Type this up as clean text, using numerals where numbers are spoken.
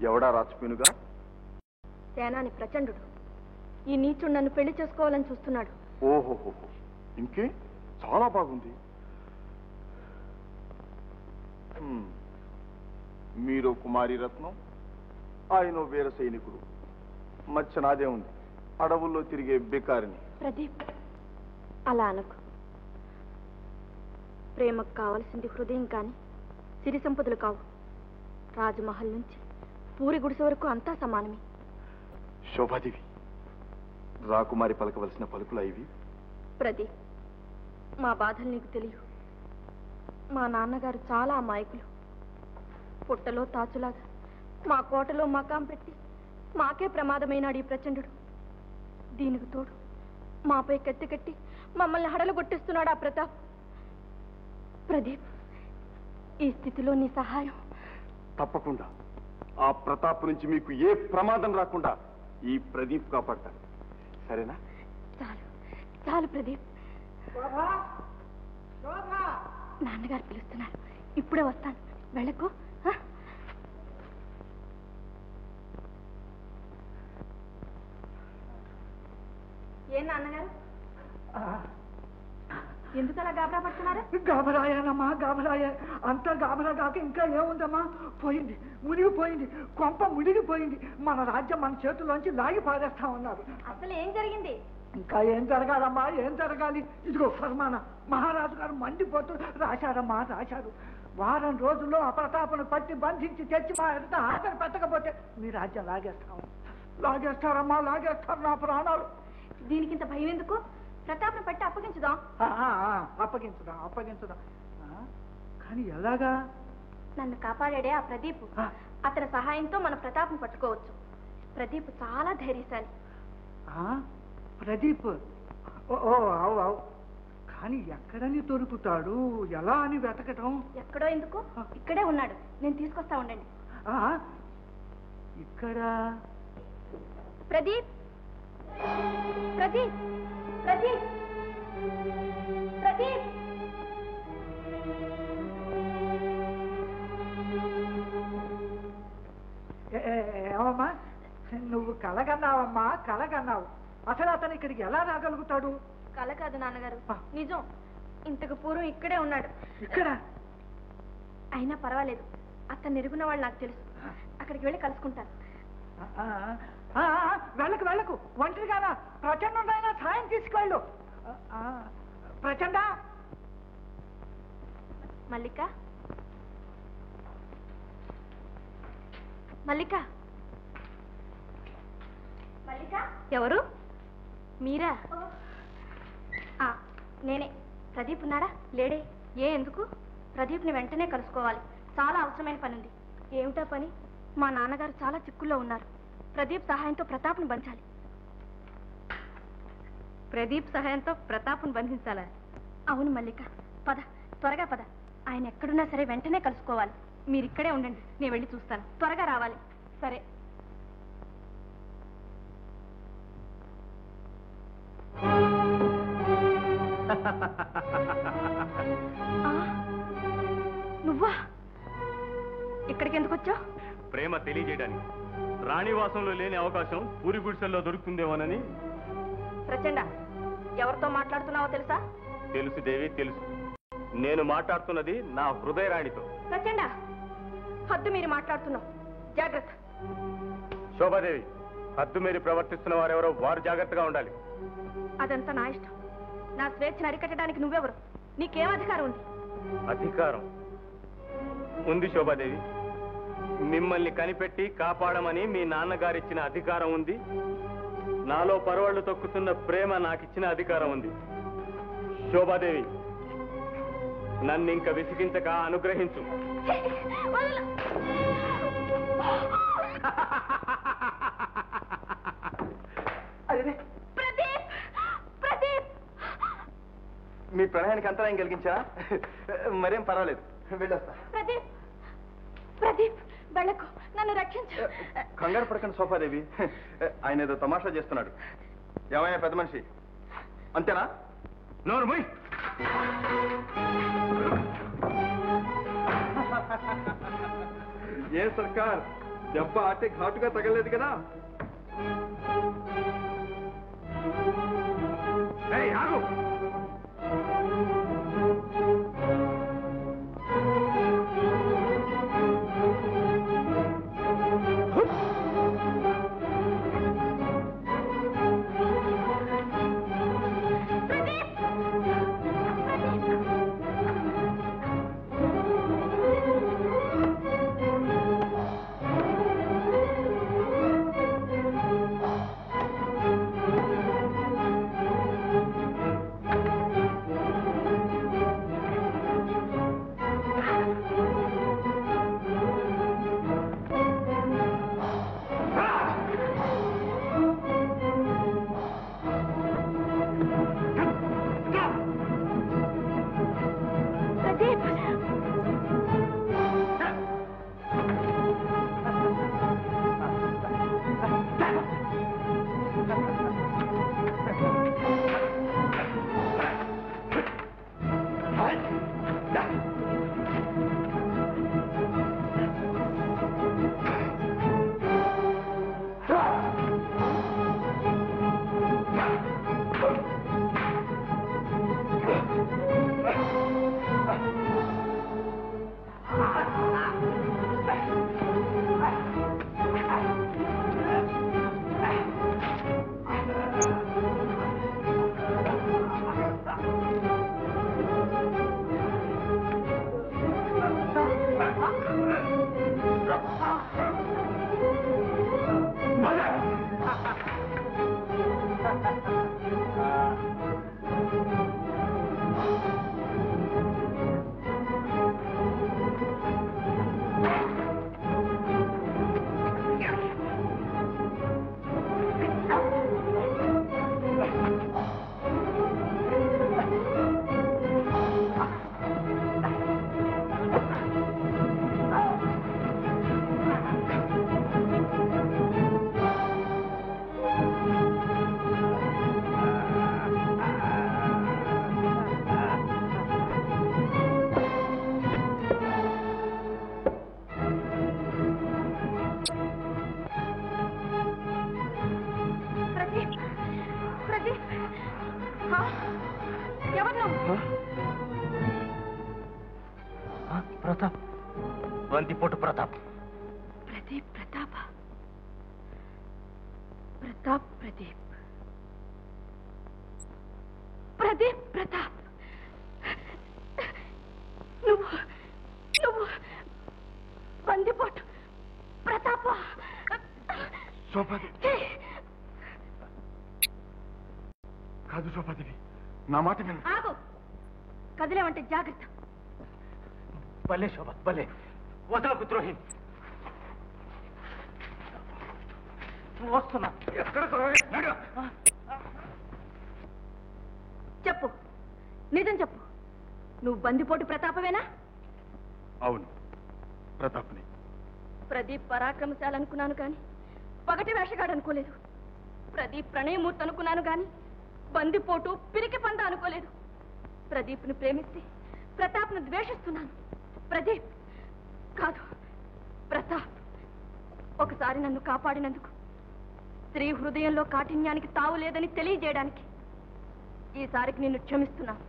ఎవడా రాచపీనుగా? సేనాని ప్రచండు. ఈ నీచుడు నన్ను పెళ్లి చేసుకోవాలని చూస్తున్నాడు. ఓహోహో, ఇంకే చాలా బాగుంది. మీరు కుమారి రత్నం, ఆయన వీర సైనికుడు. మధ్య నాదే ఉంది, అడవుల్లో తిరిగే బికారిని. ప్రదీప్, అలా అనకు. ప్రేమకు కావలసింది హృదయం కాని సిరి సంపదలు కావు. రాజమహల్ నుంచి పూరి గుడిసె వరకు అంతా సమానమే. శోభాదేవి, రాకుమారి పలకవలసిన పలుకులా ఇవి? ప్రదీప్, మా బాధలు నీకు తెలియవు. మా నాన్నగారు చాలా అమాయకులు. పుట్టలో తాచులాగా మా కోటలో మకాం పెట్టి మాకే ప్రమాదమైనాడు ఈ ప్రచండు. దీనికి తోడు మాపై కత్తి కట్టి మమ్మల్ని హడలుగొట్టిస్తున్నాడు ఆ ప్రతాప్. ప్రదీప్, ఈ స్థితిలో నీ సహాయం? తప్పకుండా. ఆ ప్రతాప్ నుంచి మీకు ఏ ప్రమాదం రాకుండా ఈ ప్రదీప్ కాపాడతాడు. సరేనా? చాలు చాలు ప్రదీప్. నాన్నగారు పిలుస్తున్నారు, ఇప్పుడే వస్తాను. వెళ్ళకు. ఏం నాన్నగారు, ఎందుకు అలా గాబరా పడుతున్నారు? గాబరాయానమ్మా, గాబరాయా. అంతా గాబరా కాక ఇంకా ఏముందమ్మా? పోయింది, మునిగిపోయింది. కొంప మునిగిపోయింది. మన రాజ్యం మన చేతుల్లోంచి లాగి పారేస్తా ఉన్నారు. అసలు ఏం జరిగింది? ఇంకా ఏం జరగాలమ్మా, ఏం జరగాలి? ఇదిగో ఫర్మానా మహారాజు గారు మండిపోతూ రాశారమ్మా, రాశారు. వారం రోజుల్లో ఆ ప్రతాపను పట్టి బంధించి తెచ్చి మా ఎదుట హాజరు పెట్టకపోతే మీ రాజ్యం లాగేస్తాము. లాగేస్తారమ్మా, లాగేస్తారు నా ప్రాణాలు. దీనికింత భయం ఎందుకు? ప్రతాప్ను పట్టి అప్పగించుదాం. అప్పగించుదాం, అప్పగించుదాం. కానీ ఎలాగా? నన్ను కాపాడాడే ఆ ప్రదీప్. అతని సహాయంతో మన ప్రతాప్ను పట్టుకోవచ్చు. ప్రదీప్ చాలా ధైర్యశాలి. ప్రదీప్? ఓ అవు అవు. కానీ ఎక్కడని దొరుకుతాడు? ఎలా అని వెతకటం? ఎక్కడో ఎందుకు, ఇక్కడే ఉన్నాడు. నేను తీసుకొస్తా ఉండండి. ఇక్కడ ప్రదీప్, ప్రదీప్, ప్రదీప్, ప్రదీప్. ఏమమ్మా, నువ్వు కలగన్నావమ్మా, కలగన్నావు. అసలు అతను ఇక్కడికి ఎలా రాగలుగుతాడు? కల కాదు నాన్నగారు, నిజం. ఇంతకు పూర్వం ఇక్కడే ఉన్నాడు. ఇక్కడ? అయినా పర్వాలేదు, అతను ఎరుగున్న వాళ్ళు నాకు తెలుసు. అక్కడికి వెళ్ళి కలుసుకుంటాను. వెళ్ళకు వెళ్ళకు, ఒంటరిగానా? ప్రచండుడైనా సాయం తీసుకెళ్ళు. ప్రచండ. మల్లిక, మల్లిక, మల్లిక. ఎవరు? మీరా? నేనే. ప్రదీప్ ఉన్నాడా? లేడే. ఎందుకు? ప్రదీప్ని వెంటనే కలుసుకోవాలి. చాలా అవసరమైన పని ఉంది. ఏమిటా పని? మా నాన్నగారు చాలా చిక్కుల్లో ఉన్నారు. ప్రదీప్ సహాయంతో ప్రతాప్ను బంధించాలి. ప్రదీప్ సహాయంతో ప్రతాప్ను బంధించాలా? అవును మల్లిక. పద, త్వరగా పద. ఆయన ఎక్కడున్నా సరే వెంటనే కలుసుకోవాలి. మీరిక్కడే ఉండండి, నేను వెళ్ళి చూస్తాను. త్వరగా రావాలి. సరే. నువ్వా? ఇక్కడికి ఎందుకు వచ్చావు? ప్రేమ తెలియజేయడానికి. రాణివాసంలో లేని అవకాశం పూరి గుడిసెల్లో దొరుకుతుందేమోనని. ప్రచండ, ఎవరితో మాట్లాడుతున్నావో తెలుసా? తెలుసు దేవి, తెలుసు. నేను మాట్లాడుతున్నది నా హృదయ రాణితో. ప్రచండ, హద్దు మీరు మాట్లాడుతున్నావు. జాగ్రత్త. శోభాదేవి, హద్దు మీరు ప్రవర్తిస్తున్న వారెవరో వారు జాగ్రత్తగా ఉండాలి. అదంతా నా ఇష్టం. నా స్వేచ్ఛను అరికట్టడానికి నువ్వెవరు? నీకేం అధికారం ఉంది? అధికారం ఉంది శోభాదేవి. మిమ్మల్ని కనిపెట్టి కాపాడమని మీ నాన్నగారిచ్చిన అధికారం ఉంది. నాలో పరవళ్లు తొక్కుతున్న ప్రేమ నాకిచ్చిన అధికారం ఉంది. శోభాదేవి, నన్ను ఇంక విసిగించక అనుగ్రహించు. మీ ప్రణయానికి అంతరాయం కలిగించా? మరేం పర్వాలేదు, వెళ్ళొస్తా. ప్రదీప్, ప్రదీప్, వెళ్ళకు, నన్ను రక్షించు. కంగారు పడకండి శోభాదేవి, ఆయన ఏదో తమాషా చేస్తున్నాడు. ఏమయ్యా పెద్ద మనిషి, అంతేనా? నోరు మూయ్. ఏ సర్కార్, దెబ్బ అంటే ఘాటుగా తగలేదు కదా? ఆగు! ప్రతాప్, బందిపోటు ప్రతాప్. ప్రదీప్ ప్రతాప, ప్రతాప్ ప్రదీప్, ప్రదీప్ ప్రతాప్. నువ్వు నువ్వు బందిపోటు ప్రతాప. శోభాదేవి కాదు, శోభాదేవి నా మాట విను. ఆగు, కదిలేవంటే జాగ్రత్త. భలే శోభ, భలే. వదలకు ద్రోహి. వస్తున్నా. ఎక్కడ చెప్పు, నిజం చెప్పు. నువ్వు బందిపోటు ప్రతాపవేనా? అవును, ప్రతాప్ని. ప్రదీప్ పరాక్రమశాల అనుకున్నాను కానీ పగటి వేషగాడు అనుకోలేదు. ప్రదీప్ ప్రణయమూర్తి అనుకున్నాను కానీ బందిపోటు పిరికి పంద అనుకోలేదు. ప్రదీప్ను ప్రేమిస్తే ప్రతాప్ను ద్వేషిస్తున్నాను. ప్రదీప్ కాదు, ప్రతాప్. ఒకసారి నన్ను కాపాడినందుకు, స్త్రీ హృదయంలో కాఠిన్యానికి తావు లేదని తెలియజేయడానికి ఈసారికి నిన్ను క్షమిస్తున్నాను.